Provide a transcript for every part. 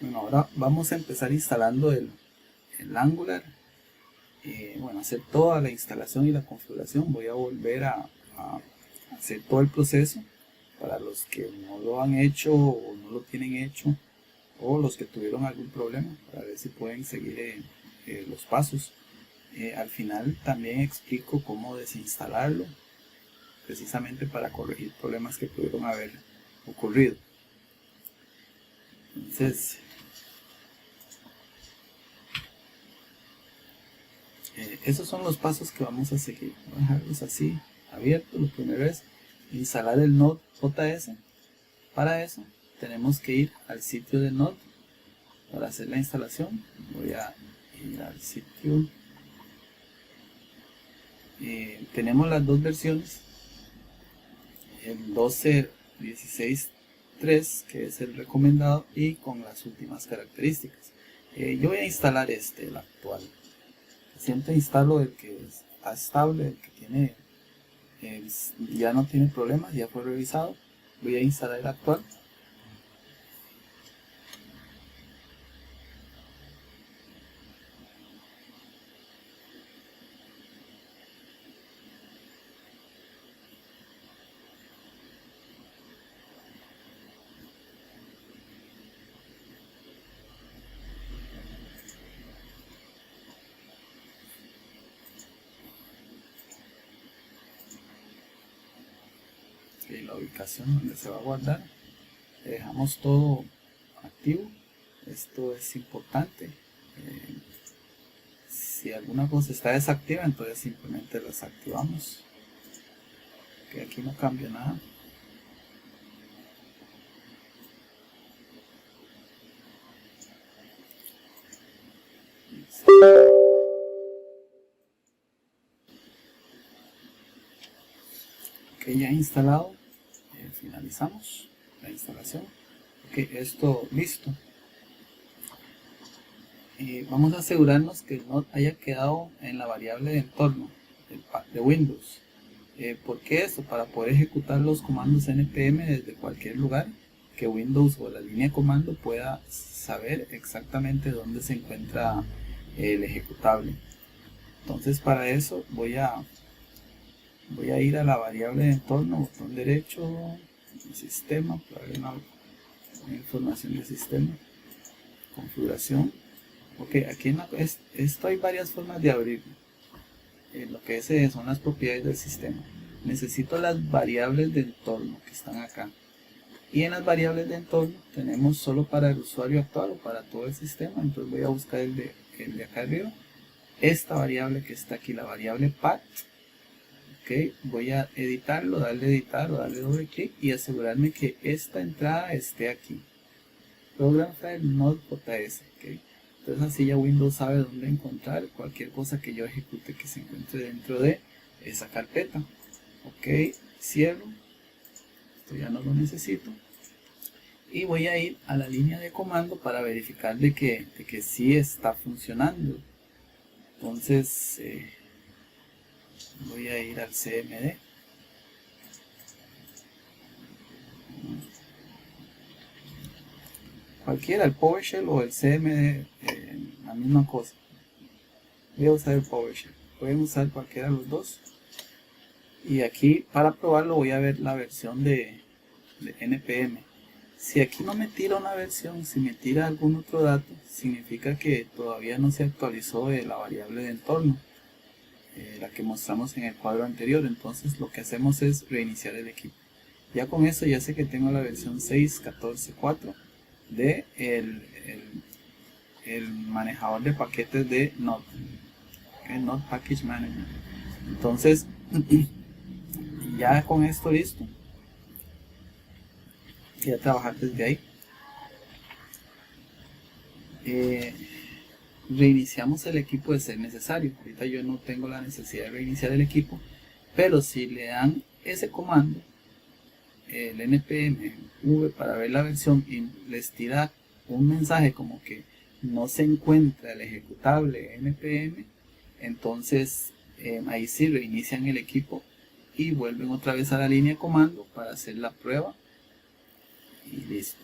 Bueno, ahora vamos a empezar instalando el Angular. Bueno, hacer toda la instalación y la configuración. Voy a volver a hacer todo el proceso para los que no lo han hecho o no lo tienen hecho, o los que tuvieron algún problema, para ver si pueden seguir los pasos. Al final también explico cómo desinstalarlo, precisamente para corregir problemas que pudieron haber ocurrido. Entonces, esos son los pasos que vamos a seguir. Voy a dejarlos así abiertos. Lo primero es instalar el Node.js. Para eso tenemos que ir al sitio de Node para hacer la instalación. Voy a ir al sitio. Tenemos las dos versiones, el 12.16.3, que es el recomendado, y con las últimas características. Yo voy a instalar el actual. Siempre instalo el que está estable, el que tiene ya no tiene problemas, ya fue revisado. Voy a instalar el actual. La ubicación donde se va a guardar, le dejamos todo activo. Esto es importante. Si alguna cosa está desactiva, entonces simplemente la desactivamos. Que aquí no cambia nada. Ok, ya instalado. Finalizamos la instalación. Ok, esto listo. Vamos a asegurarnos que el Node haya quedado en la variable de entorno de Windows. ¿Por qué eso? Para poder ejecutar los comandos npm desde cualquier lugar, que Windows o la línea de comando pueda saber exactamente dónde se encuentra el ejecutable. Entonces, para eso voy a ir a la variable de entorno, botón derecho, sistema, para ver una información del sistema, configuración. Ok, aquí esto hay varias formas de abrir. Lo que son las propiedades del sistema. Necesito las variables de entorno que están acá. Y en las variables de entorno tenemos solo para el usuario actual o para todo el sistema. Entonces voy a buscar el de acá arriba. Esta variable que está aquí, la variable path. Ok, voy a editarlo, darle editar o darle doble clic y asegurarme que esta entrada esté aquí. Program file node.js. Okay. Entonces así ya Windows sabe dónde encontrar cualquier cosa que yo ejecute que se encuentre dentro de esa carpeta. Ok, cierro. Esto ya no lo necesito. Y voy a ir a la línea de comando para verificar de que sí está funcionando. Entonces voy a ir al cmd. Cualquiera, el PowerShell o el cmd, la misma cosa. Voy a usar el PowerShell. Pueden usar cualquiera de los dos. Y aquí para probarlo voy a ver la versión de npm. Si aquí no me tira una versión, si me tira algún otro dato, significa que todavía no se actualizó la variable de entorno, la que mostramos en el cuadro anterior. Entonces lo que hacemos es reiniciar el equipo. Ya con eso ya sé que tengo la versión 6.14.4 de el manejador de paquetes de Node, Node Package Manager. Entonces ya con esto listo, voy a trabajar desde ahí. Reiniciamos el equipo de ser necesario. Ahorita yo no tengo la necesidad de reiniciar el equipo, pero si le dan ese comando, el npm v, para ver la versión, y les tira un mensaje como que no se encuentra el ejecutable npm, entonces ahí sí reinician el equipo y vuelven otra vez a la línea de comando para hacer la prueba y listo.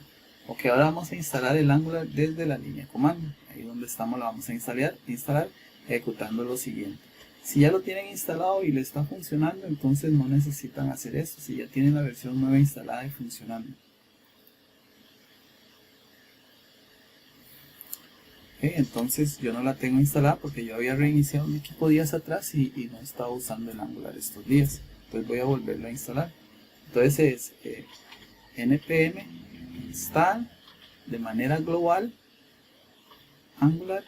Ok, ahora vamos a instalar el Angular desde la línea de comando. Ahí donde estamos la vamos a instalar ejecutando lo siguiente. Si ya lo tienen instalado y le está funcionando, entonces no necesitan hacer esto. Si ya tienen la versión nueva instalada y funcionando. Okay, entonces yo no la tengo instalada porque yo había reiniciado mi equipo días atrás y no estaba usando el Angular estos días. Entonces voy a volverlo a instalar. Entonces es npm install de manera global Angular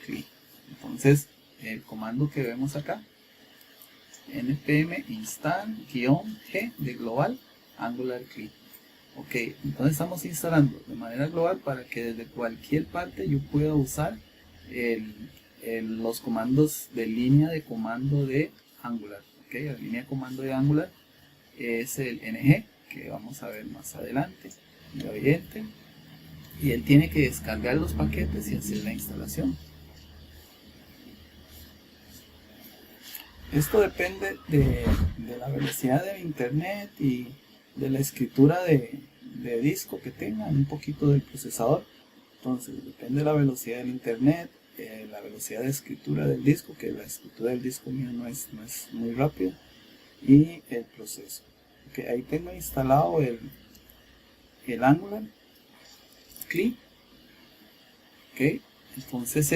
CLI. Entonces el comando que vemos acá, npm install-g de global Angular CLI. Ok, entonces estamos instalando de manera global para que desde cualquier parte yo pueda usar los comandos de línea de comando de Angular. Ok, la línea de comando de Angular es el ng, que vamos a ver más adelante, el oyente, y él tiene que descargar los paquetes y hacer la instalación. Esto depende de la velocidad de internet y de la escritura de disco que tengan, un poquito del procesador. Entonces depende de la velocidad del internet, la velocidad de escritura del disco, que la escritura del disco mío no es muy rápido, y el proceso. Okay, ahí tengo instalado el Angular CLI. Okay, entonces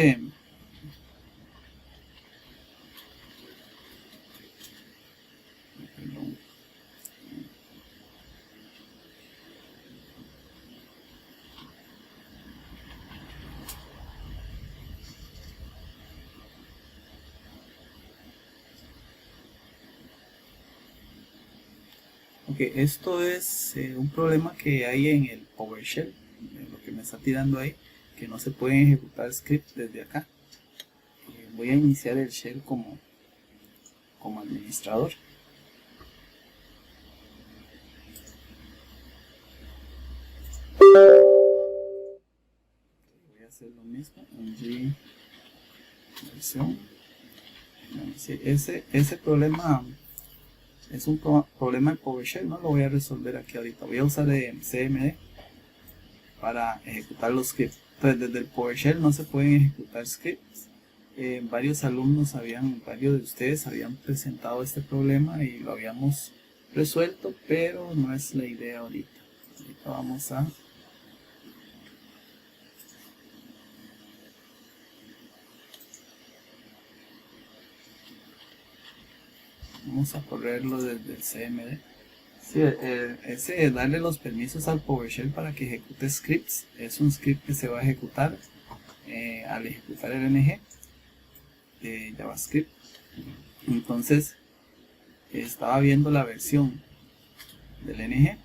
esto es un problema que hay en el PowerShell, lo que me está tirando ahí, que no se pueden ejecutar scripts desde acá. Voy a iniciar el shell como administrador. Voy a hacer lo mismo en G versión. Ese problema es un problema de PowerShell, no lo voy a resolver aquí ahorita. Voy a usar CMD para ejecutar los scripts. Entonces desde el PowerShell no se pueden ejecutar scripts. Varios de ustedes habían presentado este problema y lo habíamos resuelto, pero no es la idea ahorita. Ahorita vamos a correrlo desde el CMD. Sí, ese darle los permisos al PowerShell para que ejecute scripts es un script que se va a ejecutar al ejecutar el ng de JavaScript. Entonces estaba viendo la versión del ng,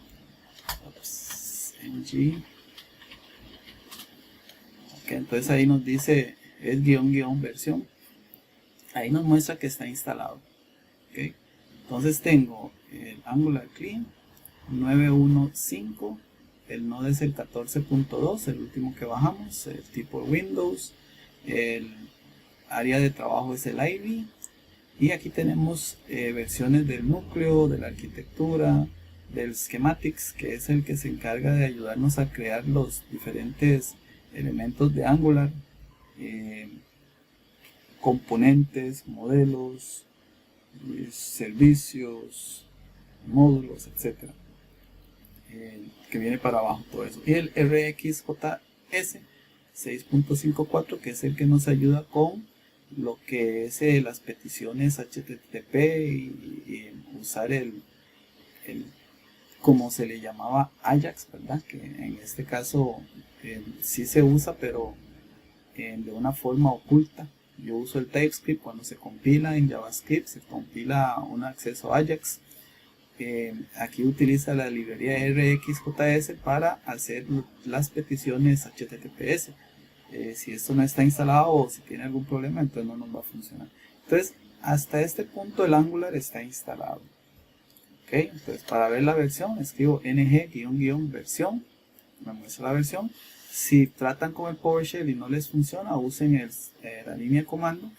ng. Okay, entonces ahí nos dice es -- versión, ahí nos muestra que está instalado. Okay. Entonces tengo el Angular CLI 9.1.5, el Node es el 14.2, el último que bajamos, el tipo Windows, el área de trabajo es el Ivy, y aquí tenemos versiones del núcleo, de la arquitectura, del schematics, que es el que se encarga de ayudarnos a crear los diferentes elementos de Angular, componentes, modelos, servicios, módulos, etcétera, que viene para abajo todo eso, y el RxJS 6.54, que es el que nos ayuda con lo que es las peticiones HTTP y usar el como se le llamaba Ajax, ¿verdad? Que en este caso sí se usa, pero de una forma oculta. Yo uso el TypeScript cuando se compila en JavaScript, se compila un acceso Ajax. Aquí utiliza la librería RxJS para hacer las peticiones HTTPS. Si esto no está instalado o si tiene algún problema, entonces no nos va a funcionar. Entonces, hasta este punto el Angular está instalado. Okay, entonces para ver la versión escribo ng versión, me muestra la versión. Si tratan con el PowerShell y no les funciona, usen la línea de comando.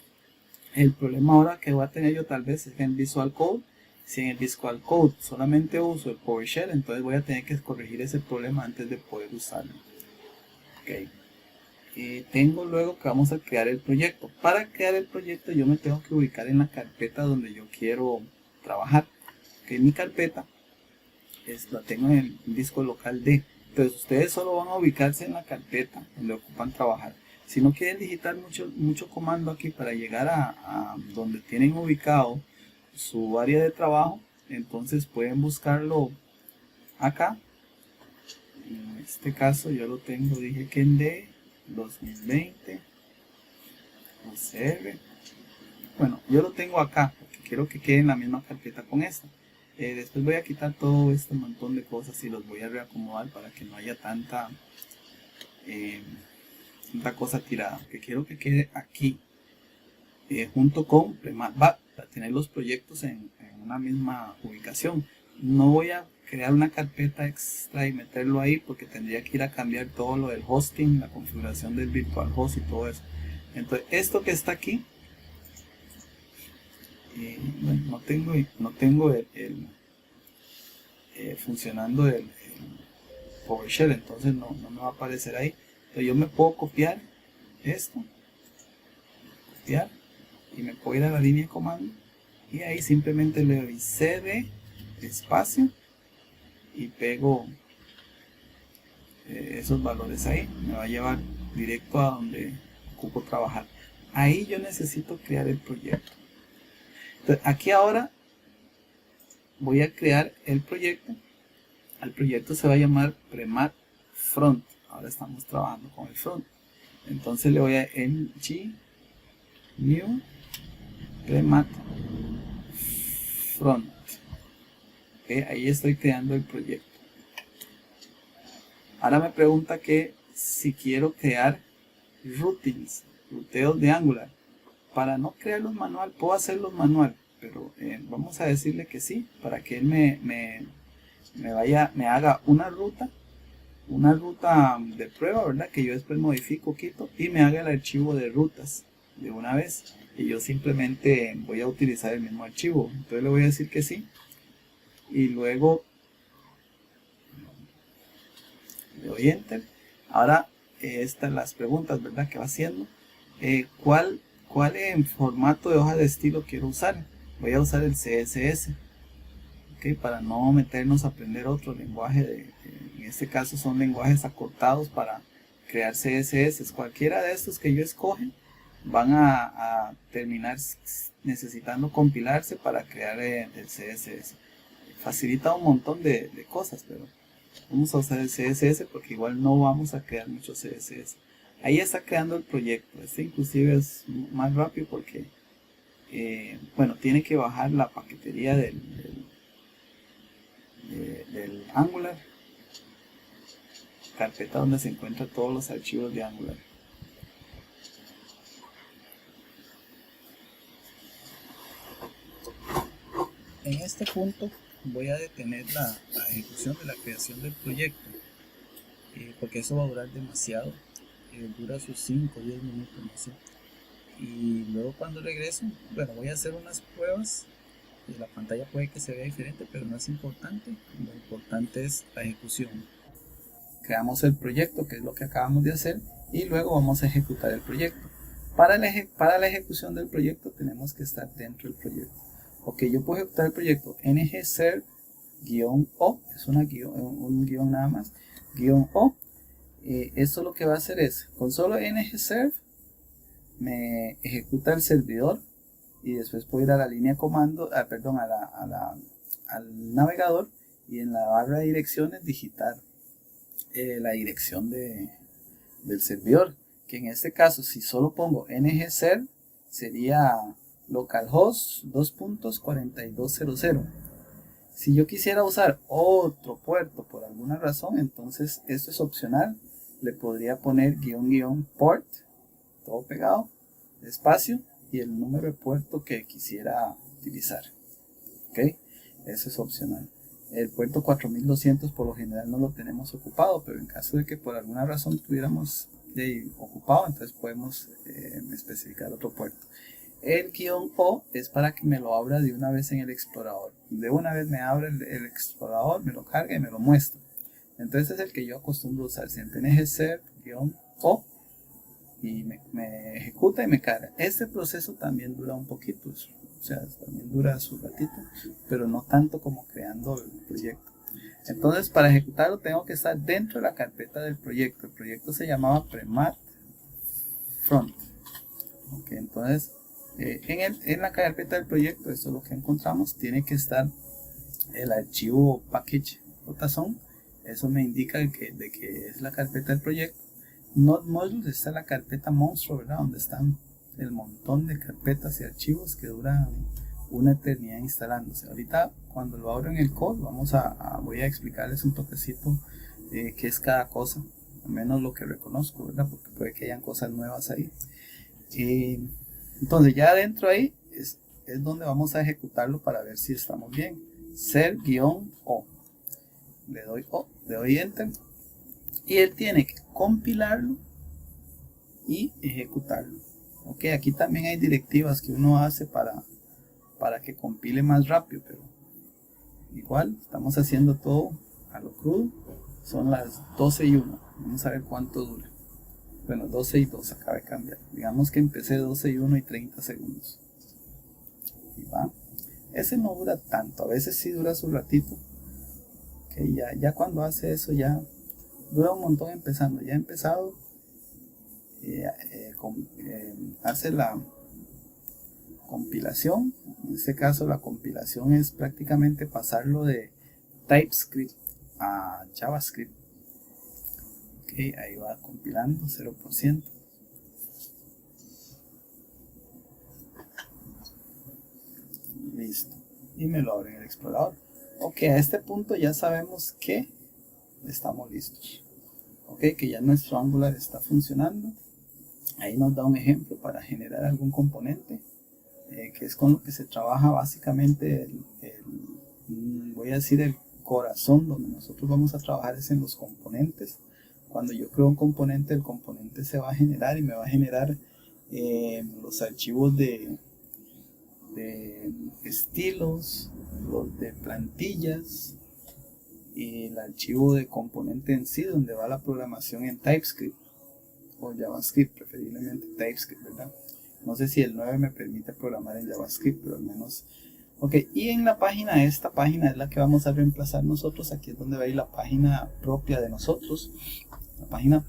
El problema ahora que voy a tener yo tal vez es en Visual Code, Si en el Visual Code solamente uso el PowerShell, entonces voy a tener que corregir ese problema antes de poder usarlo. Ok. Tengo luego que vamos a crear el proyecto. Para crear el proyecto yo me tengo que ubicar en la carpeta donde yo quiero trabajar. Que mi carpeta la tengo en el disco local D. Entonces ustedes solo van a ubicarse en la carpeta donde ocupan trabajar. Si no quieren digitar mucho comando aquí para llegar a donde tienen ubicado su área de trabajo, entonces pueden buscarlo acá. En este caso yo lo tengo, dije que en D 2020 UCR. Bueno, yo lo tengo acá porque quiero que quede en la misma carpeta con esta. Después voy a quitar todo este montón de cosas y los voy a reacomodar para que no haya tanta cosa tirada, que quiero que quede aquí junto con Premat para tener los proyectos en una misma ubicación. No voy a crear una carpeta extra y meterlo ahí porque tendría que ir a cambiar todo lo del hosting, la configuración del virtual host y todo eso. Entonces esto que está aquí, bueno, no tengo funcionando el PowerShell, entonces no me va a aparecer ahí. Entonces yo me puedo copiar esto, copiar, y me puedo ir a la línea de comando y ahí simplemente le doy CD espacio y pego esos valores ahí. Me va a llevar directo a donde ocupo trabajar. Ahí yo necesito crear el proyecto. Entonces aquí ahora voy a crear el proyecto. El proyecto se va a llamar Premat Front. Ahora estamos trabajando con el front. Entonces le voy a ng new Premat Front. Okay, ahí estoy creando el proyecto. Ahora me pregunta que si quiero crear routines, ruteos de Angular. Para no crearlos manual, puedo hacerlos manual, pero vamos a decirle que sí, para que él me haga una ruta de prueba, ¿verdad? Que yo después modifico, quito y me haga el archivo de rutas de una vez. Y yo simplemente voy a utilizar el mismo archivo. Entonces le voy a decir que sí. Y luego le doy enter. Ahora estas las preguntas, ¿verdad? Que va haciendo. ¿Cuál en formato de hoja de estilo quiero usar? Voy a usar el CSS. Okay, para no meternos a aprender otro lenguaje. En este caso son lenguajes acortados para crear CSS. Cualquiera de estos que yo escoge van a terminar necesitando compilarse para crear el CSS. Facilita un montón de cosas, pero vamos a usar el CSS porque igual no vamos a crear mucho CSS. Ahí está creando el proyecto. Este inclusive es más rápido porque bueno, tiene que bajar la paquetería del Angular, carpeta donde se encuentran todos los archivos de Angular. En este punto voy a detener la ejecución de la creación del proyecto porque eso va a durar demasiado. Dura sus 5 o 10 minutos, no sé. Y luego cuando regreso, bueno, voy a hacer unas pruebas. La pantalla puede que se vea diferente, pero no es importante. Lo importante es la ejecución. Creamos el proyecto, que es lo que acabamos de hacer, y luego vamos a ejecutar el proyecto. Para la ejecución del proyecto tenemos que estar dentro del proyecto. Ok, yo puedo ejecutar el proyecto ngserv-o, es un guión nada más, -o. Esto lo que va a hacer es, con solo ngserv, me ejecuta el servidor y después puedo ir a la línea de comando, perdón, al navegador y en la barra de direcciones digitar la dirección del servidor, que en este caso si solo pongo ngserv sería localhost 2.4200. Si yo quisiera usar otro puerto por alguna razón, entonces esto es opcional. Le podría poner --port, todo pegado, espacio y el número de puerto que quisiera utilizar. Ok, eso es opcional. El puerto 4200 por lo general no lo tenemos ocupado, pero en caso de que por alguna razón tuviéramos ocupado, entonces podemos especificar otro puerto. El guión O es para que me lo abra de una vez en el explorador. De una vez me abre el explorador, me lo carga y me lo muestra. Entonces es el que yo acostumbro a usar siempre. NGServe guión O y me ejecuta y me carga. Este proceso también dura un poquito, o sea, también dura su ratito, pero no tanto como creando el proyecto. Entonces, para ejecutarlo tengo que estar dentro de la carpeta del proyecto. El proyecto se llamaba Premat Front. Okay, entonces, en la carpeta del proyecto, esto es lo que encontramos, tiene que estar el archivo package.json. Eso me indica de que es la carpeta del proyecto. Node Modules está la carpeta monstruo, ¿verdad? Donde están el montón de carpetas y archivos que duran una eternidad instalándose. Ahorita cuando lo abro en el code voy a explicarles un toquecito qué es cada cosa, al menos lo que reconozco, ¿verdad? Porque puede que hayan cosas nuevas ahí. Entonces ya adentro ahí es donde vamos a ejecutarlo para ver si estamos bien. Ser-O. Le doy enter y él tiene que compilarlo y ejecutarlo. Ok, aquí también hay directivas que uno hace para que compile más rápido, pero igual estamos haciendo todo a lo crudo. Son las 12:01. Vamos a ver cuánto dura. Bueno, 12:02 acaba de cambiar. Digamos que empecé 12:01 y 30 segundos. Y va. Ese no dura tanto, a veces sí dura su ratito. Okay, ya cuando hace eso ya dura un montón empezando. Ya ha empezado, hace la compilación. En este caso la compilación es prácticamente pasarlo de TypeScript a JavaScript. Okay, ahí va compilando 0%. Listo. Y me lo abre en el explorador. Ok, a este punto ya sabemos que estamos listos. Ok, que ya nuestro Angular está funcionando. Ahí nos da un ejemplo para generar algún componente, que es con lo que se trabaja básicamente voy a decir el corazón donde nosotros vamos a trabajar es en los componentes. Cuando yo creo un componente, el componente se va a generar y me va a generar los archivos de estilos, los de plantillas y el archivo de componente en sí, donde va la programación en TypeScript o JavaScript, preferiblemente TypeScript, ¿verdad? No sé si el 9 me permite programar en JavaScript, pero al menos. Ok, y en la página, esta página es la que vamos a reemplazar nosotros. Aquí es donde va a ir la página propia de nosotros. La página,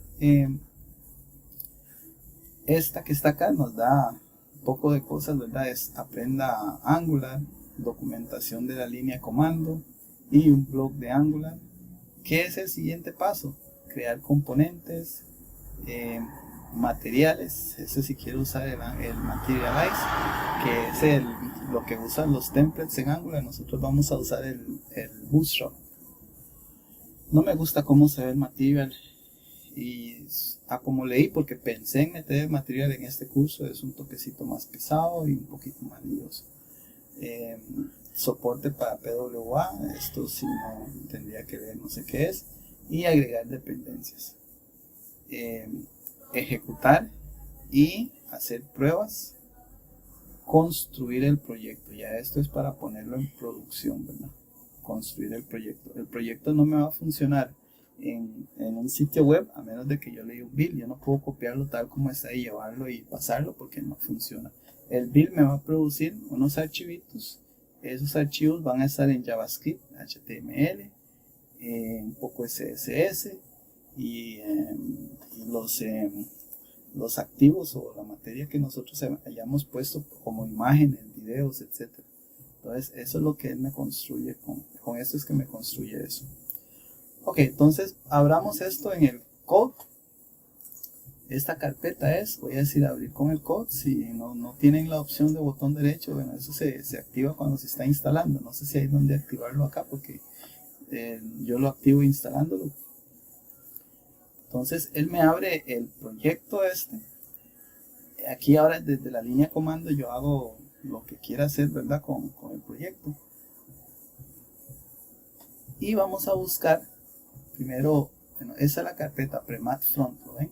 esta que está acá nos da un poco de cosas, ¿verdad? Es aprenda Angular, documentación de la línea comando y un blog de Angular. ¿Qué es el siguiente paso? Crear componentes, materiales. Eso si quiero usar el Materialize, que es lo que usan los templates en Angular. Nosotros vamos a usar el Bootstrap. No me gusta cómo se ve el material y como leí, porque pensé en meter el material en este curso, es un toquecito más pesado y un poquito más lioso. Soporte para PWA, esto si no tendría que ver, no sé qué es, y agregar dependencias, ejecutar y hacer pruebas, construir el proyecto. Ya esto es para ponerlo en producción, ¿verdad? Construir el proyecto no me va a funcionar en un sitio web a menos de que yo le dé un build. Yo no puedo copiarlo tal como está y llevarlo y pasarlo porque no funciona. El build me va a producir unos archivitos. Esos archivos van a estar en JavaScript, HTML, un poco CSS y los activos o la materia que nosotros hayamos puesto como imágenes, videos, etc. Entonces eso es lo que él me construye, con esto es que me construye eso. Ok, entonces abramos esto en el code. Esta carpeta voy a decir abrir con el code. Si no tienen la opción de botón derecho, bueno, eso se activa cuando se está instalando. No sé si hay donde activarlo acá porque yo lo activo instalándolo. Entonces él me abre el proyecto Aquí ahora desde la línea comando yo hago lo que quiera hacer, ¿verdad? Con el proyecto. Y vamos a buscar primero, bueno, esa es la carpeta Premat Front, ¿lo ven?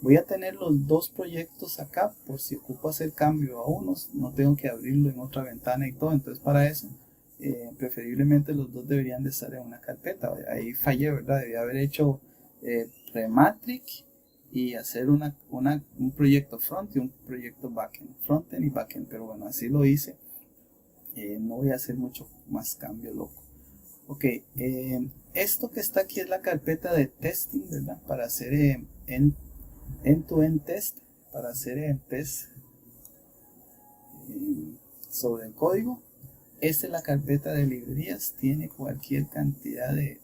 Voy a tener los dos proyectos acá por si ocupo hacer cambio a unos, no tengo que abrirlo en otra ventana y todo. Entonces para eso preferiblemente los dos deberían de estar en una carpeta. Ahí fallé, ¿verdad? Debía haber hecho Rematric y hacer un proyecto front y un proyecto backend, frontend y backend, pero bueno, así lo hice. No voy a hacer mucho más cambio, loco. Ok, esto que está aquí es la carpeta de testing, ¿verdad? Para hacer end-to-end test, para hacer test sobre el código. Esta es la carpeta de librerías, tiene cualquier cantidad de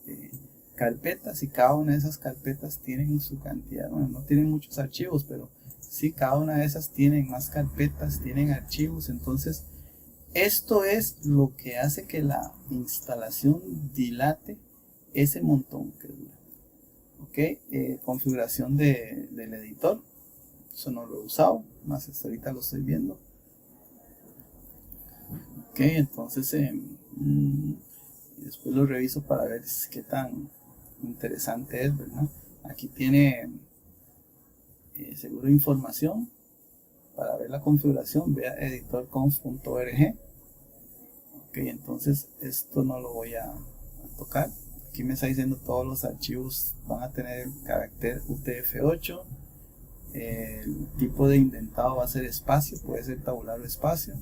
carpetas y cada una de esas carpetas tienen su cantidad, bueno, no tienen muchos archivos, pero sí, cada una de esas tienen más carpetas, tienen archivos. Entonces esto es lo que hace que la instalación dilate ese montón que dura. Ok, configuración del editor, eso no lo he usado, más hasta ahorita lo estoy viendo. Ok, entonces después lo reviso para ver qué tan interesante es, ¿verdad? Aquí tiene seguro información para ver la configuración, vea editorconf.org. Ok, entonces esto no lo voy a tocar. Aquí me está diciendo todos los archivos van a tener el carácter UTF-8. El tipo de indentado va a ser espacio, puede ser tabular o espacio.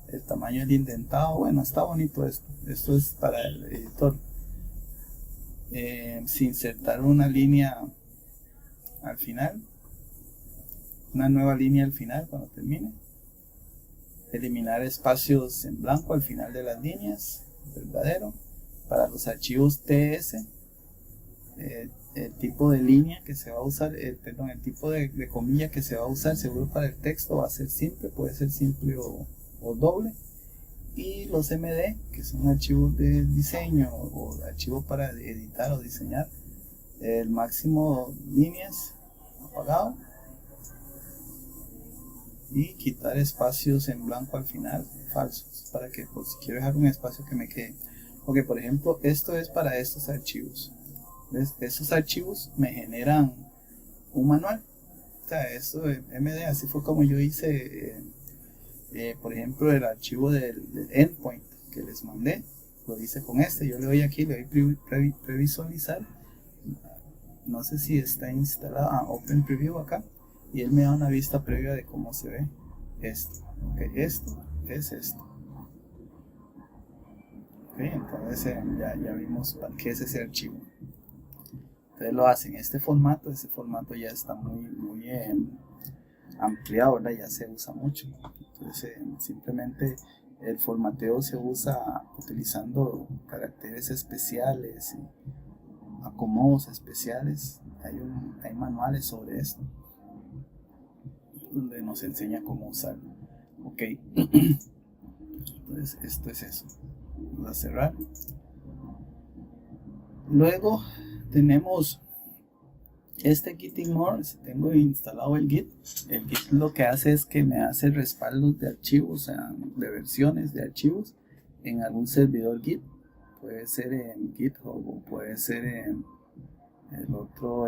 El tamaño del indentado, bueno, está bonito esto. Esto es para el editor. Si insertar una línea al final, una nueva línea al final cuando termine. Eliminar espacios en blanco al final de las líneas, verdadero. Para los archivos TS, el tipo de línea que se va a usar, perdón, el tipo de comilla que se va a usar seguro para el texto va a ser simple, puede ser simple o doble. Y los MD, que son archivos de diseño o archivos para editar o diseñar, el máximo líneas apagado y quitar espacios en blanco al final falsos, para que por si quiero dejar un espacio que me quede. Ok, por ejemplo, esto es para estos archivos. ¿Ves? Estos archivos me generan un manual. O sea, esto de MD, así fue como yo hice por ejemplo el archivo del endpoint que les mandé, lo hice con este. Yo le doy aquí, le doy previsualizar, no sé si está instalada Open Preview acá, y él me da una vista previa de cómo se ve esto. Okay, esto es esto. Okay, entonces ya vimos para qué es ese archivo. Entonces lo hacen en este formato. Ese formato ya está muy ampliado, ¿verdad? Ya se usa mucho. Entonces simplemente el formateo se usa utilizando caracteres especiales y acomodos especiales. Hay manuales sobre esto donde nos enseña cómo usarlo. Ok, entonces esto es eso. Vamos a cerrar. Luego tenemos este Gitignore. Si tengo instalado el Git lo que hace es que me hace respaldos de archivos, o sea, de versiones de archivos en algún servidor Git. Puede ser en GitHub o puede ser en el otro,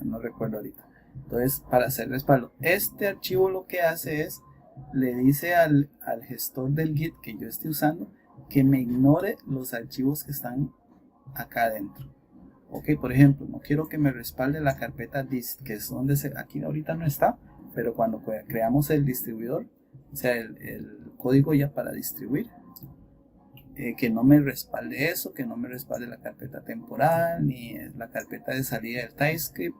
no recuerdo ahorita. Entonces, para hacer respaldo, este archivo lo que hace es, le dice al gestor del Git que yo esté usando que me ignore los archivos que están acá adentro. Ok, por ejemplo, no quiero que me respalde la carpeta dist, que es donde aquí ahorita no está, pero cuando creamos el distribuidor, o sea, el código ya para distribuir, que no me respalde eso, que no me respalde la carpeta temporal, ni la carpeta de salida del TypeScript,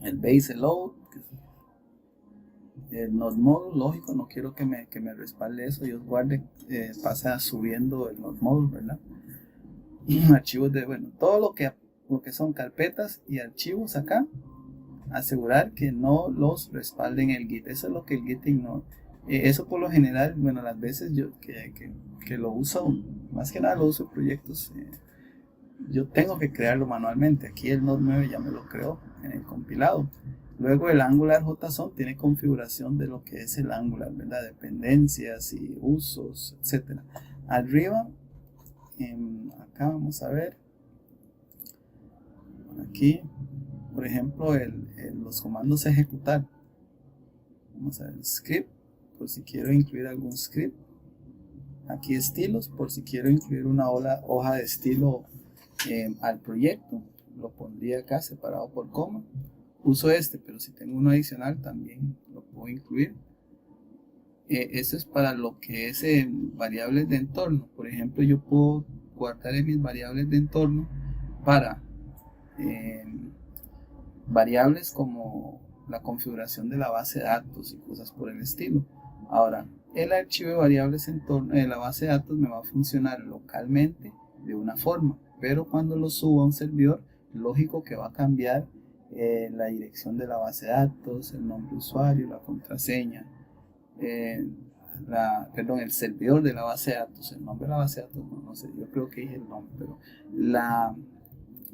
el base load, el node module, lógico, no quiero que me respalde eso. Dios guarde, pasa subiendo el node module, ¿verdad? Archivos de, bueno, todo lo que son carpetas y archivos acá, asegurar que no los respalden el Git. Eso es lo que el Git ignora. Eso por lo general, bueno, las veces yo que lo uso, más que nada lo uso en proyectos, yo tengo que crearlo manualmente. Aquí el Node 9 ya me lo creó en el compilado. Luego el Angular JSON tiene configuración de lo que es el Angular, ¿verdad? Dependencias y usos, etc. Arriba, acá vamos a ver, aquí, por ejemplo, los comandos ejecutar. Vamos a ver, script, por si quiero incluir algún script. Aquí estilos, por si quiero incluir una hoja de estilo al proyecto. Lo pondría acá separado por coma. Uso pero si tengo uno adicional también lo puedo incluir. Esto es para lo que es variables de entorno. Por ejemplo, yo puedo guardar en mis variables de entorno para variables como la configuración de la base de datos y cosas por el estilo. Ahora, el archivo de variables en torno de la base de datos me va a funcionar localmente de una forma, pero cuando lo subo a un servidor, lógico que va a cambiar la dirección de la base de datos, el nombre de usuario, la contraseña, el servidor de la base de datos, el nombre de la base de datos, no sé, yo creo que dije el nombre, pero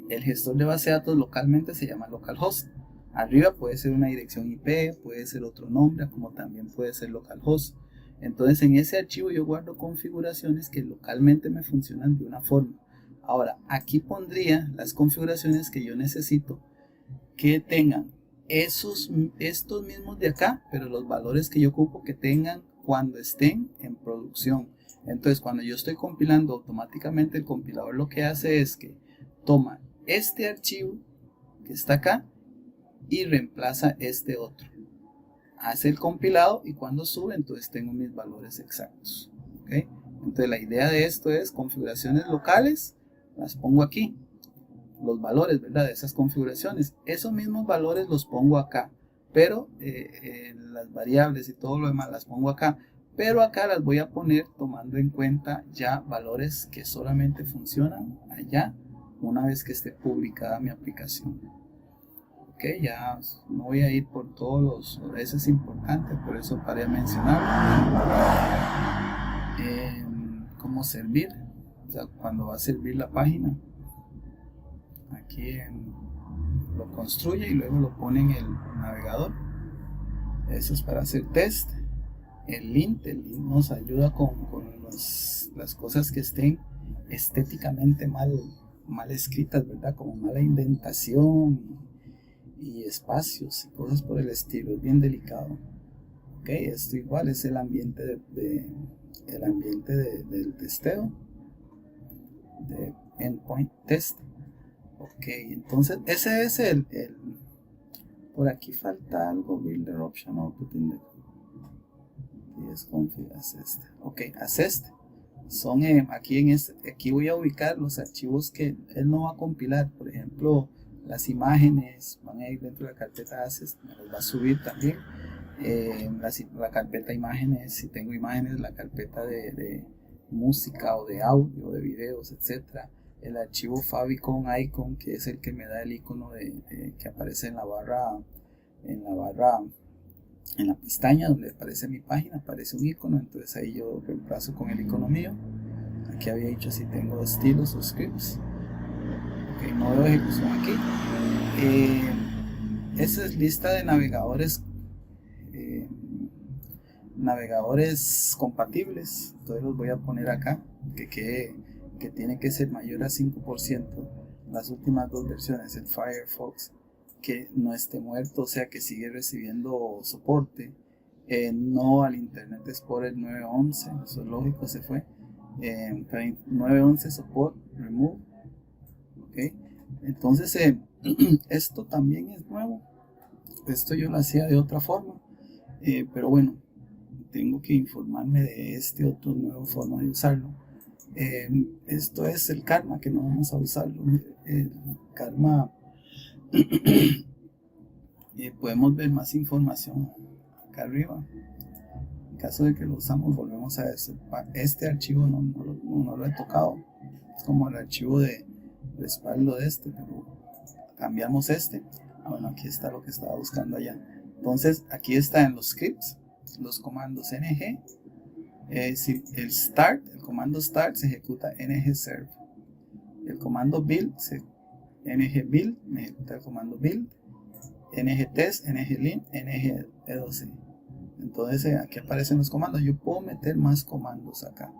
el gestor de base de datos localmente se llama localhost. Arriba puede ser una dirección IP, puede ser otro nombre, como también puede ser localhost. Entonces en ese archivo yo guardo configuraciones que localmente me funcionan de una forma. Ahora aquí pondría las configuraciones que yo necesito que tengan estos mismos de acá, pero los valores que yo ocupo que tengan cuando estén en producción. Entonces cuando yo estoy compilando, automáticamente el compilador lo que hace es que toma este archivo que está acá y reemplaza este otro. Hace el compilado y cuando sube, entonces tengo mis valores exactos. ¿Okay? Entonces la idea de esto es configuraciones locales, las pongo aquí. Los valores, ¿verdad? De esas configuraciones. Esos mismos valores los pongo acá, pero las variables y todo lo demás las pongo acá. Pero acá las voy a poner tomando en cuenta ya valores que solamente funcionan allá una vez que esté publicada mi aplicación. Ok, ya no voy a ir por todos los, eso es importante, por eso paré a mencionar cómo servir, o sea, cuando va a servir la página. Aquí lo construye y luego lo pone en el navegador. Eso es para hacer test. El lint nos ayuda con las cosas que estén estéticamente mal escritas, ¿verdad? Como mala indentación y espacios y cosas por el estilo. Es bien delicado. Ok, esto igual es el ambiente del testeo, de endpoint test. Ok, entonces ese es por aquí falta algo, builder option output in the ok, assist son aquí voy a ubicar los archivos que él no va a compilar. Por ejemplo, las imágenes van a ir dentro de la carpeta assist, me los va a subir también. La carpeta imágenes, si tengo imágenes, la carpeta de música o de audio, de videos, etcétera. El archivo favicon icon, que es el que me da el icono que aparece en la pestaña donde aparece mi página, aparece un icono, entonces ahí yo reemplazo con el icono mío. Aquí había dicho si tengo estilos o scripts. Ok, no veo ejecución aquí. Esa es lista de navegadores compatibles, entonces los voy a poner acá, que tiene que ser mayor a 5%, las últimas dos versiones, el Firefox, que no esté muerto, o sea que sigue recibiendo soporte, no al Internet Explorer 911, eso es lógico, se fue, 911 support, remove, ok, entonces esto también es nuevo, esto yo lo hacía de otra forma, pero bueno, tengo que informarme de este otro nuevo forma de usarlo. Esto es el Karma, que no vamos a usarlo. El Karma, podemos ver más información acá arriba. En caso de que lo usamos, volvemos a este archivo, no lo he tocado. Es como el archivo de respaldo de pero cambiamos bueno, aquí está lo que estaba buscando allá. Entonces aquí está en los scripts los comandos ng. El comando start se ejecuta ngserve. El comando build, ngbuild, me ejecuta el comando build, ngtest, nglint, ngedoc. Entonces aquí aparecen los comandos. Yo puedo meter más comandos acá.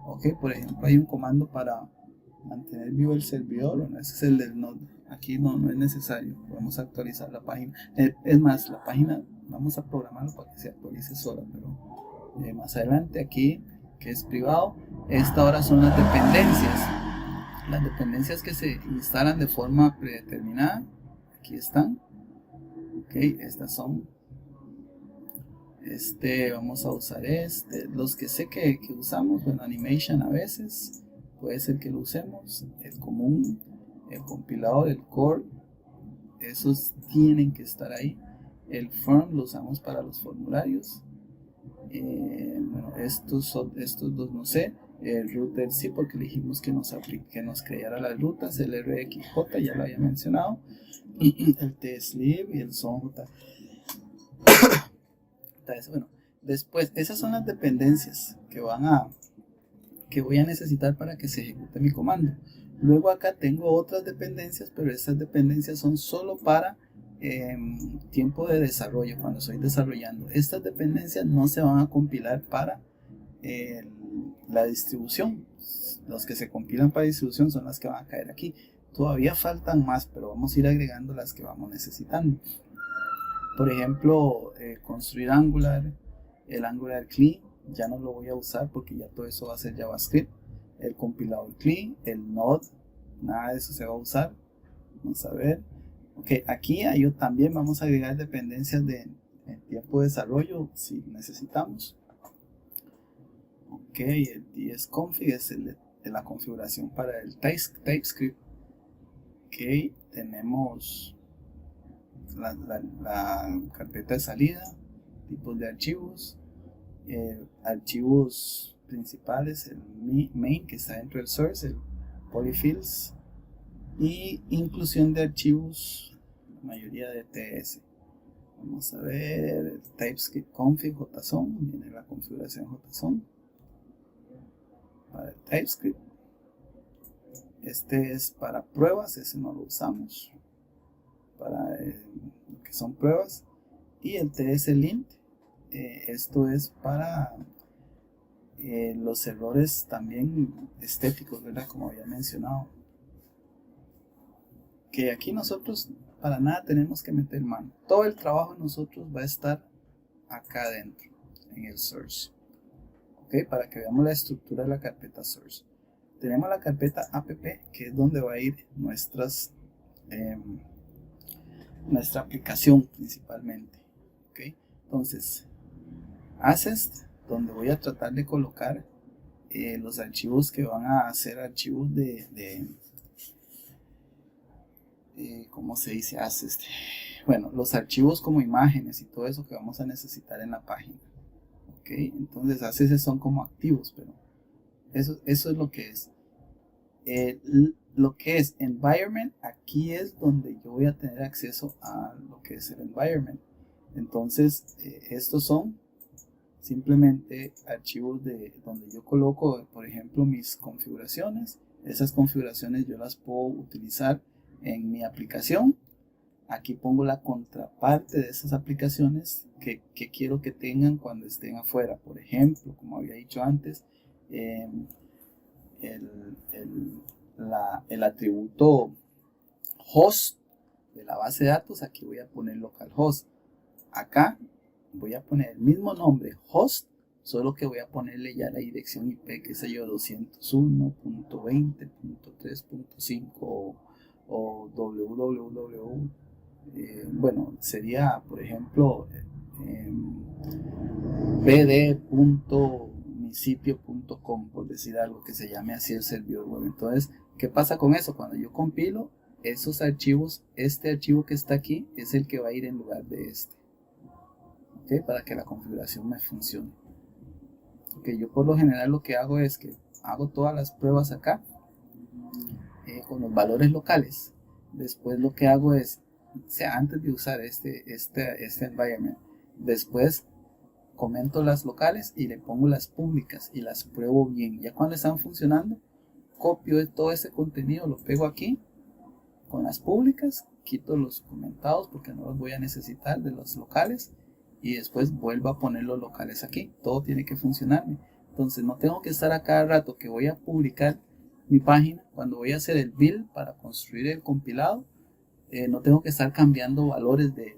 Ok, por ejemplo, hay un comando para mantener vivo el servidor. Ese es el del node aquí no es necesario, podemos actualizar la página. Es más, la página vamos a programarlo para que se actualice sola, pero más adelante aquí, que es privado, esta ahora son las dependencias. Las dependencias que se instalan de forma predeterminada, aquí están. Ok, estas son. Vamos a usar los que sé que usamos, bueno, Animation a veces, puede ser que lo usemos, el común, el compilador, el core, esos tienen que estar ahí. El form lo usamos para los formularios. Bueno, estos dos no sé. El router sí, porque dijimos que nos creara las rutas. El RxJ ya lo había mencionado. El tslive y el sonj. Bueno, después, esas son las dependencias que voy a necesitar para que se ejecute mi comando. Luego acá tengo otras dependencias, pero estas dependencias son solo para tiempo de desarrollo, cuando estoy desarrollando. Estas dependencias no se van a compilar para la distribución. Los que se compilan para distribución son las que van a caer aquí. Todavía faltan más, pero vamos a ir agregando las que vamos necesitando. Por ejemplo, construir Angular, el Angular CLI, ya no lo voy a usar porque ya todo eso va a ser JavaScript. El compilador CLI, el Node, nada de eso se va a usar. Vamos a ver. Ok, aquí también vamos a agregar dependencias de tiempo de desarrollo si necesitamos. Ok, el tsconfig es la configuración para el TypeScript. Ok, tenemos la carpeta de salida, tipos de archivos, archivos principales, el main que está dentro del source, el polyfills, y inclusión de archivos, la mayoría de TS. Vamos a ver el TypeScript config JSON, viene la configuración JSON para el TypeScript. Este es para pruebas, ese no lo usamos para lo que son pruebas. Y el TSLint, esto es para los errores también estéticos, ¿verdad? Como había mencionado, que aquí nosotros para nada tenemos que meter mano. Todo el trabajo de nosotros va a estar acá adentro en el source. Ok, para que veamos la estructura de la carpeta source. Tenemos la carpeta app, que es donde va a ir nuestra aplicación principalmente. Okay. Entonces, assets, donde voy a tratar de colocar los archivos que van a ser archivos ¿cómo se dice? Assets. Bueno, los archivos como imágenes y todo eso que vamos a necesitar en la página. Okay. Entonces, assets son como activos, pero eso es lo que es. Lo que es environment, aquí es donde yo voy a tener acceso a lo que es el environment. Entonces estos son simplemente archivos donde yo coloco, por ejemplo, mis configuraciones. Esas configuraciones yo las puedo utilizar en mi aplicación. Aquí pongo la contraparte de esas aplicaciones que quiero que tengan cuando estén afuera. Por ejemplo, como había dicho antes, el atributo host de la base de datos, aquí voy a poner localhost. Acá voy a poner el mismo nombre, host, solo que voy a ponerle ya la dirección IP, que sé yo, 201.20.3.5 o www. Bueno, sería, por ejemplo, bd.municipio.com, por decir algo, que se llame así el servidor web. Entonces, ¿qué pasa con eso? Cuando yo compilo esos archivos, este archivo que está aquí es el que va a ir en lugar de este. ¿Okay? Para que la configuración me funcione. Okay, yo por lo general lo que hago es que hago todas las pruebas acá con los valores locales. Después lo que hago es, o sea, antes de usar este environment, después comento las locales y le pongo las públicas y las pruebo bien. Ya cuando están funcionando, copio todo ese contenido, lo pego aquí con las públicas, quito los comentados porque no los voy a necesitar de los locales, y después vuelvo a poner los locales aquí. Todo tiene que funcionarme. Entonces no tengo que estar a cada rato que voy a publicar mi página, cuando voy a hacer el build para construir el compilado, No tengo que estar cambiando valores de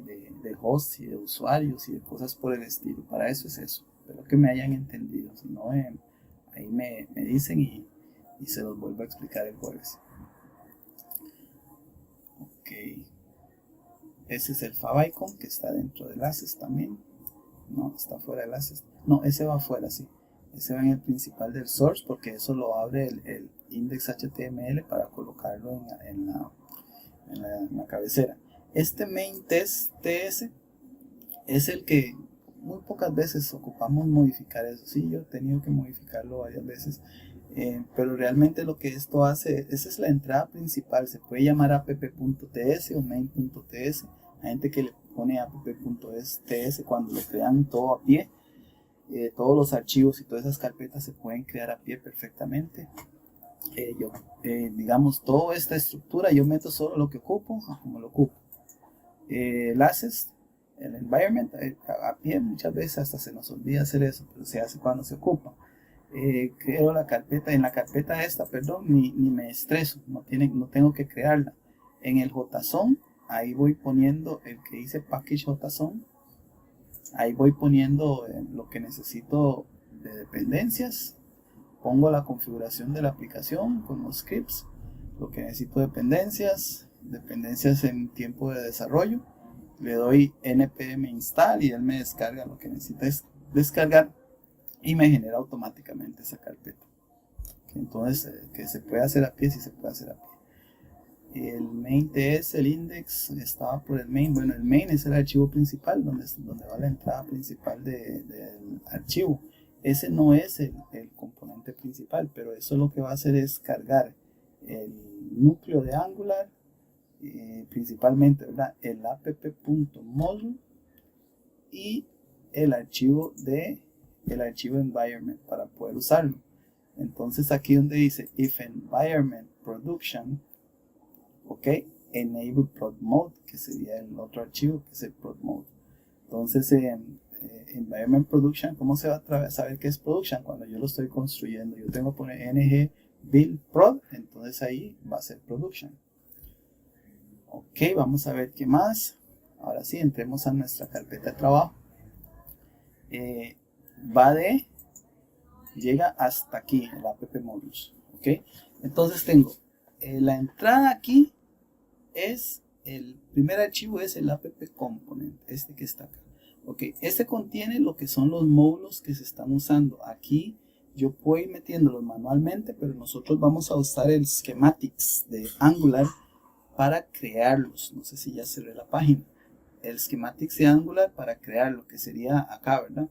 hosts y de usuarios y de cosas por el estilo. Para eso es eso. Espero que me hayan entendido. Si no, ahí me dicen y se los vuelvo a explicar el jueves. Ok. Ese es el favicon que está dentro del Access también. No, está fuera del Access. No, ese va afuera, sí. Ese va en el principal del source porque eso lo abre el index HTML para colocarlo en la cabecera. Este main test TS es el que muy pocas veces ocupamos modificar eso. Sí, yo he tenido que modificarlo varias veces, pero realmente lo que esto hace, esa es la entrada principal. Se puede llamar app.ts o main.ts. Hay gente que le pone app.ts cuando lo crean todo a pie. Todos los archivos y todas esas carpetas se pueden crear a pie perfectamente. Digamos, toda esta estructura yo meto solo lo que ocupo, como lo ocupo. El Access, el environment, a pie muchas veces hasta se nos olvida hacer eso, pero se hace cuando se ocupa. Creo la carpeta, en la carpeta esta, perdón, ni me estreso, no tengo que crearla. En el JSON, ahí voy poniendo el que dice package JSON, ahí voy poniendo lo que necesito de dependencias. Pongo la configuración de la aplicación con los scripts, lo que necesito dependencias en tiempo de desarrollo. Le doy npm install y él me descarga lo que necesita descargar y me genera automáticamente esa carpeta. Entonces, que se puede hacer a pie, sí se puede hacer a pie. El main TS, el index, estaba por el main. Bueno, el main es el archivo principal, donde va la entrada principal del archivo. Ese no es el componente principal, pero eso lo que va a hacer es cargar el núcleo de Angular, principalmente, ¿verdad?, el app.module y el archivo environment para poder usarlo. Entonces aquí donde dice if environment production, ok, enable prod mode, que sería el otro archivo que es el prod mode. Entonces environment production, ¿cómo se va a saber qué es production? Cuando yo lo estoy construyendo, yo tengo que poner ng build prod, entonces ahí va a ser production. Ok, vamos a ver qué más. Ahora sí, entremos a nuestra carpeta de trabajo. Llega hasta aquí, el app modules. Ok, entonces tengo la entrada aquí, el primer archivo es el app component, este que está acá. Ok, este contiene lo que son los módulos que se están usando. Aquí yo puedo ir metiéndolos manualmente, pero nosotros vamos a usar el schematics de Angular para crearlos. No sé si ya cerré la página. El schematics de Angular para crear lo que sería acá, ¿verdad?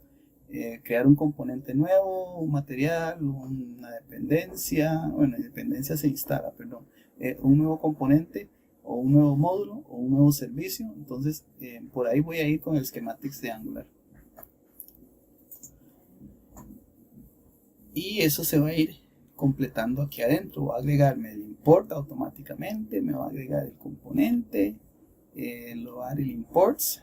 Crear un componente nuevo, un material, una dependencia. Bueno, dependencia se instala, perdón. Un nuevo componente o un nuevo módulo o un nuevo servicio. Entonces por ahí voy a ir con el schematics de Angular y eso se va a ir completando aquí adentro. Va a agregarme el import automáticamente, me va a agregar el componente, lo va a dar el imports.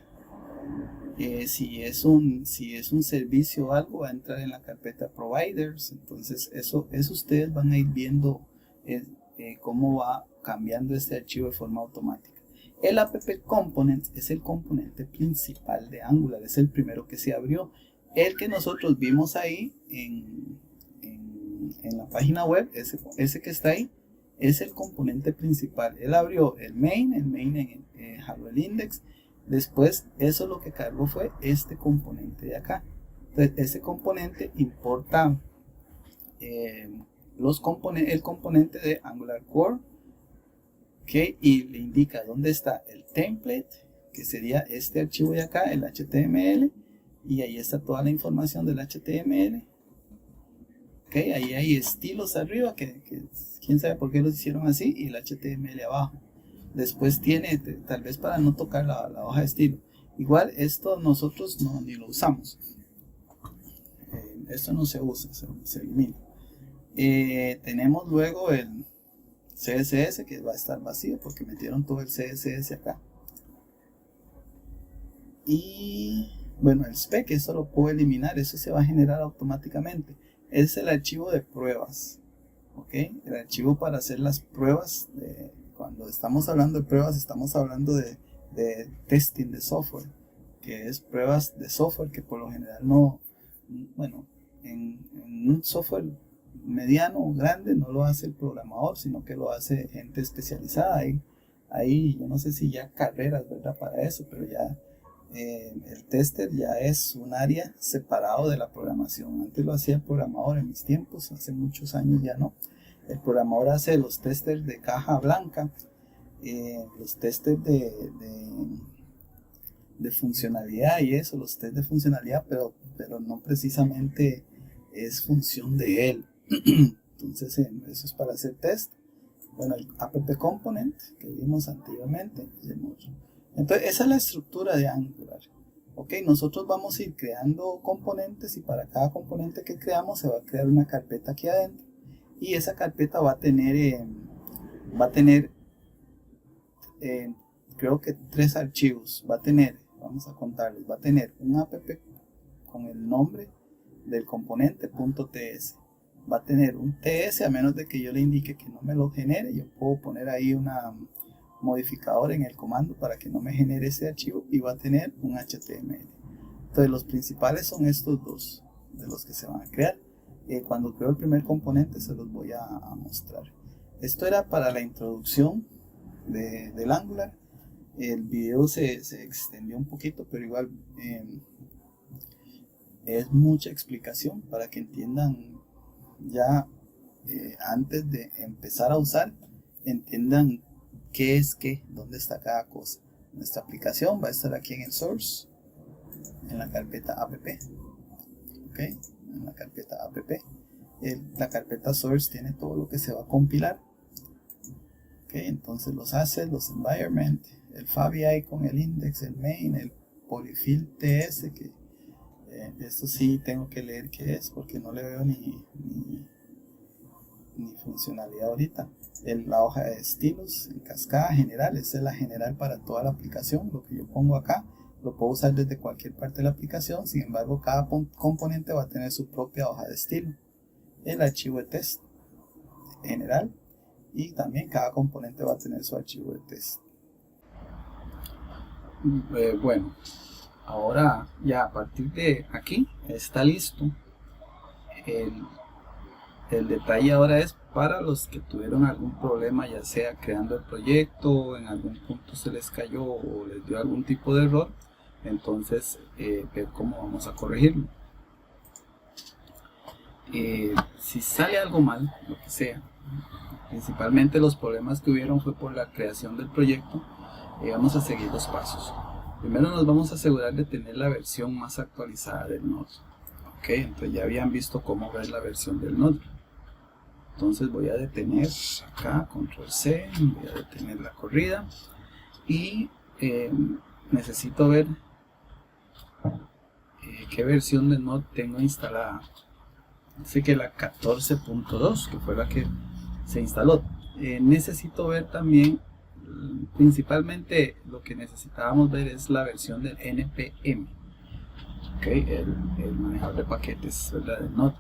Si es un servicio o algo, va a entrar en la carpeta providers. Entonces eso ustedes van a ir viendo cómo va cambiando este archivo de forma automática. El app component es el componente principal de Angular, es el primero que se abrió, el que nosotros vimos ahí en la página web. Ese que está ahí es el componente principal. Él abrió el main jaló el index. Después eso lo que cargó fue este componente de acá. Entonces ese componente importa el componente de Angular Core, ¿okay? Y le indica dónde está el template, que sería este archivo de acá, el HTML, y ahí está toda la información del HTML. Okay, ahí hay estilos arriba, que quién sabe por qué los hicieron así, y el HTML abajo. Después tiene, tal vez para no tocar la hoja de estilo. Igual esto nosotros ni lo usamos. Esto no se usa, se elimina. Tenemos luego el CSS, que va a estar vacío porque metieron todo el CSS acá. Y bueno, el spec, eso lo puedo eliminar, eso se va a generar automáticamente. Es el archivo de pruebas, ¿ok? El archivo para hacer las pruebas cuando estamos hablando de pruebas, estamos hablando de testing de software, que es pruebas de software que por lo general no, bueno, en un software mediano o grande no lo hace el programador, sino que lo hace gente especializada. Ahí yo no sé si ya carreras, ¿verdad?, para eso, pero ya el tester ya es un área separado de la programación. Antes lo hacía el programador en mis tiempos, hace muchos años ya no. El programador hace los testers de caja blanca, los testers de funcionalidad y eso, los test de funcionalidad, pero no precisamente es función de él. Entonces eso es para hacer test. Bueno, el app component que vimos anteriormente. Entonces esa es la estructura de Angular. Ok, nosotros vamos a ir creando componentes y para cada componente que creamos se va a crear una carpeta aquí adentro. Y esa carpeta va a tener creo que 3 archivos. Va a tener, vamos a contarles, va a tener un app con el nombre del componente .ts. Va a tener un TS, a menos de que yo le indique que no me lo genere. Yo puedo poner ahí un modificador en el comando para que no me genere ese archivo, y va a tener un HTML. Entonces los principales son estos dos de los que se van a crear. Cuando creo el primer componente se los voy a mostrar. Esto era para la introducción del Angular. El video se extendió un poquito, pero igual es mucha explicación para que entiendan ya antes de empezar a usar, entiendan qué es qué, dónde está cada cosa. Nuestra aplicación va a estar aquí en el source, en la carpeta app. Ok, en la carpeta app. La carpeta source tiene todo lo que se va a compilar. Ok, entonces los assets, los environment, el Fabi con el index, el main, el polyfill ts, que esto sí tengo que leer qué es porque no le veo ni funcionalidad ahorita. La hoja de estilos, en cascada general, esa es la general para toda la aplicación. Lo que yo pongo acá lo puedo usar desde cualquier parte de la aplicación. Sin embargo, cada componente va a tener su propia hoja de estilo. El archivo de test general, y también cada componente va a tener su archivo de test. Bueno, ahora ya a partir de aquí está listo. El detalle ahora es para los que tuvieron algún problema, ya sea creando el proyecto, en algún punto se les cayó o les dio algún tipo de error. Entonces ver cómo vamos a corregirlo. Si sale algo mal, lo que sea, principalmente los problemas que hubieron fue por la creación del proyecto, vamos a seguir los pasos. Primero nos vamos a asegurar de tener la versión más actualizada del Node. Ok, entonces ya habían visto cómo ver la versión del Node. Entonces voy a detener acá, control C, voy a detener la corrida y necesito ver qué versión de Node tengo instalada. Dice que la 14.2, que fue la que se instaló. Necesito ver también, principalmente lo que necesitábamos ver es la versión del NPM, okay, el manejador de paquetes, ¿verdad?, de Node.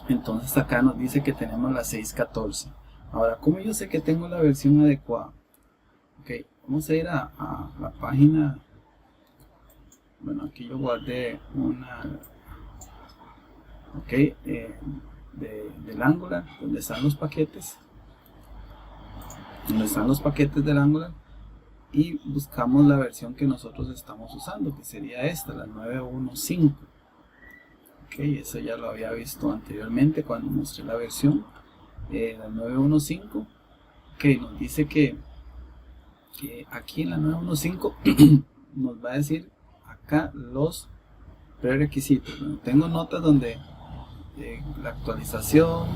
Entonces acá nos dice que tenemos la 6.14. Ahora, ¿cómo yo sé que tengo la versión adecuada? Ok, vamos a ir a la página. Bueno, aquí yo guardé una, del Angular, donde están los paquetes, del Angular, y buscamos la versión que nosotros estamos usando, que sería esta, la 9.1.5. Ok, eso ya lo había visto anteriormente cuando mostré la versión, la 9.1.5. Ok, nos dice que aquí en la 9.1.5 nos va a decir acá los prerequisitos. Bueno, tengo notas donde la actualización,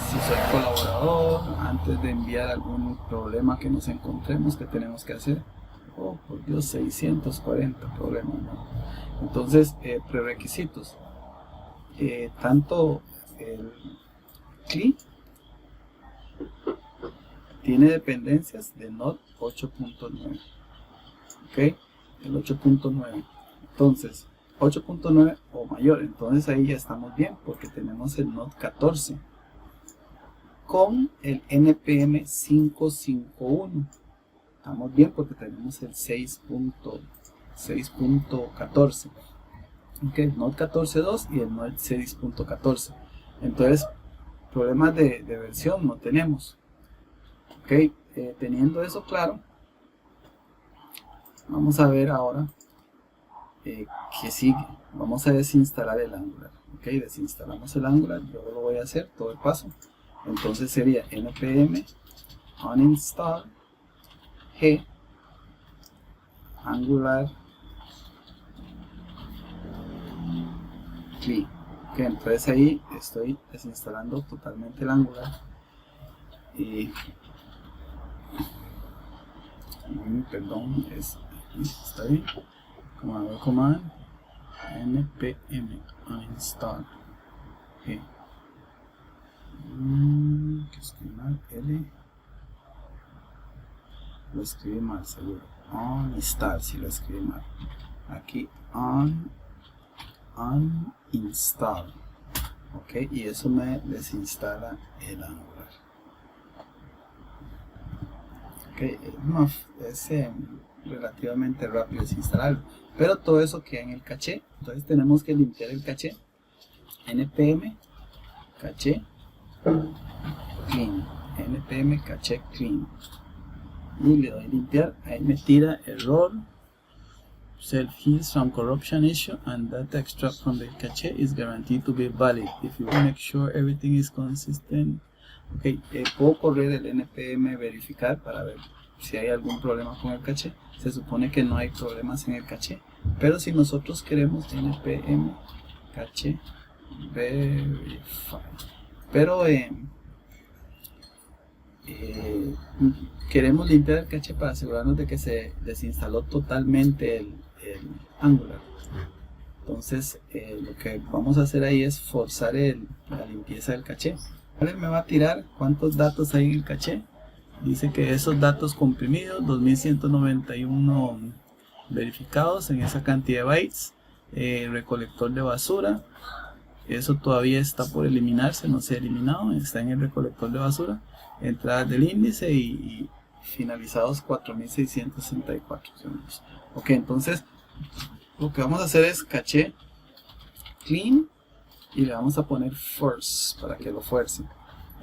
si soy colaborador, antes de enviar algún problema que nos encontremos, que tenemos que hacer. Oh, por Dios, 640 problemas, ¿no? Entonces, prerequisitos. Tanto el CLI tiene dependencias de Node 8.9. Ok, el 8.9. Entonces, 8.9 o mayor, entonces ahí ya estamos bien porque tenemos el Node 14. con el NPM 551. Estamos bien porque tenemos el 6.14. Ok, Node 14.2 y el Node 6.14. Entonces, problemas de versión no tenemos. Ok, teniendo eso claro, vamos a ver ahora qué sigue. Vamos a desinstalar el Angular. Ok, desinstalamos el Angular, yo lo voy a hacer todo el paso. Entonces sería npm uninstall g angular clean. Ok, entonces ahí estoy desinstalando totalmente el Angular. Y perdón, está bien. Command npm uninstall g. Que escribí mal, L lo escribí mal, seguro. Uninstall, si lo escribí mal. Aquí uninstall. Ok, y eso me desinstala el Angular. Ok, es relativamente rápido desinstalarlo, pero todo eso queda en el caché. Entonces tenemos que limpiar el caché. npm caché clean, npm caché clean, y le doy limpiar. Ahí me tira error, self heals from corruption issue, and data extract from the cache is guaranteed to be valid if you make sure everything is consistent. Ok, puedo correr el npm verificar para ver si hay algún problema con el caché. Se supone que no hay problemas en el caché, pero si nosotros queremos npm caché verify, pero queremos limpiar el caché para asegurarnos de que se desinstaló totalmente el Angular. Entonces lo que vamos a hacer ahí es forzar la limpieza del caché. Me va a tirar cuántos datos hay en el caché. Dice que esos datos comprimidos, 2191 verificados en esa cantidad de bytes. Recolector de basura, eso todavía está por eliminarse, no se ha eliminado, está en el recolector de basura. Entradas del índice y finalizados 4664. Ok, entonces lo que vamos a hacer es caché clean y le vamos a poner force para que lo fuerce.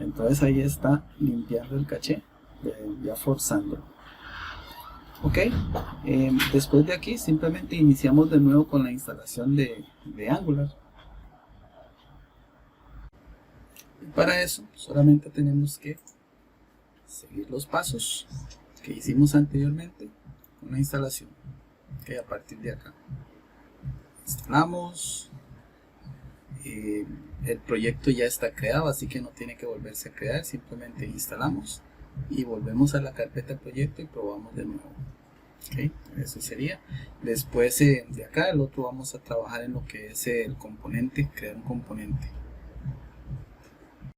Entonces ahí está limpiando el caché, ya forzándolo. Ok, después de aquí simplemente iniciamos de nuevo con la instalación de Angular. Y para eso solamente tenemos que seguir los pasos que hicimos anteriormente con la instalación. Ok, a partir de acá instalamos, el proyecto ya está creado, así que no tiene que volverse a crear, simplemente instalamos y volvemos a la carpeta proyecto y probamos de nuevo. Okay, eso sería. Después de acá el otro vamos a trabajar en lo que es el componente, crear un componente.